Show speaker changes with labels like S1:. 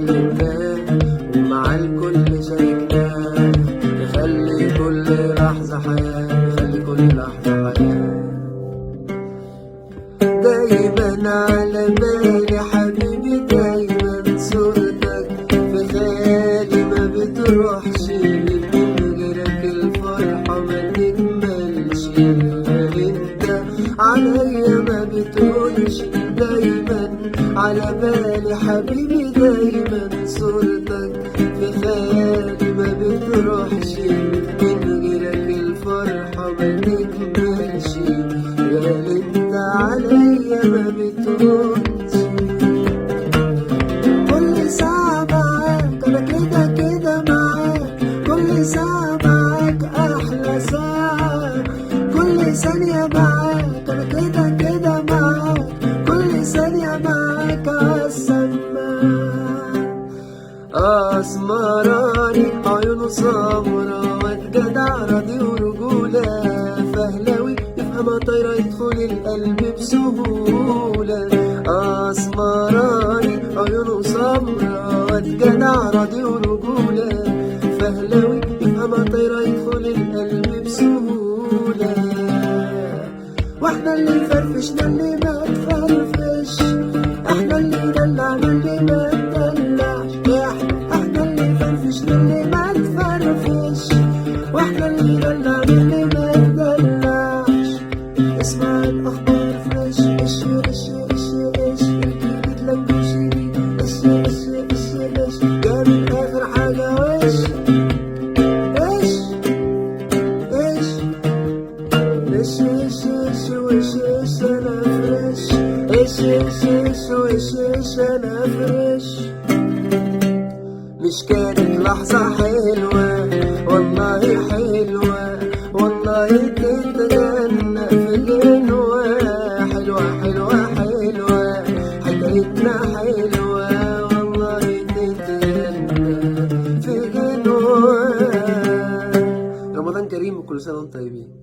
S1: حلمناه ومع الكل شاركناه، نخلي كل لحظة حياة، نخلي كل لحظة حياة. دايما على بالي حبيبي، دايما صورتك في خيالي، ما بتروحش من غيرك الفرحة ما تكملش. انت عليا ما بتقولش، دايما على بالي حبيبي، دايما صورتك في خيالي، ما بتروحش من غيرك الفرحة ما تكملش. غالي انت عليا ما بتقولش. كل ساعة معاك انا كده كده معاك، كل ساعة معاك احلى ساعة، كل ثانية معاك انا كده كده معاك، كل ثانية معاك عالسماع. اسمراني عيونه سمرا، واد جدع راضي ورجولة، فهلاوي يفهمها طايرة يدخل القلب بسهولة. اسمراني عيونه سمرا، واد جدع راضي ورجولة، فهلاوي يفهمها طايرة يدخل القلب بسهولة. واحنا اللي فرفشنا اللي ما تفرفش، احنا اللي دلعنا اللي ما تدلعش، احنا اللي فرفشنا اللي ما تفرفش، واحنا اللي دلعنا اللي ما تدلعش. اسمع الاخبار فريش، ايش ايش ايش ايش الجديد لنجوشي، ايش ايش ايش ايش جاب اخر حاجة وش ايش ايش ايش ايش ايش وش ايش انا فريش، ايش ايش ايش وش ايش انا فريش. مش كانت لحظة حلوة والله حلوة، والله تتغنى في جنوة، حلوة حلوة حلوة حكايتنا حلوة، والله تتغنى في جنوة. رمضان كريم وكل سنة وانتم طيبين.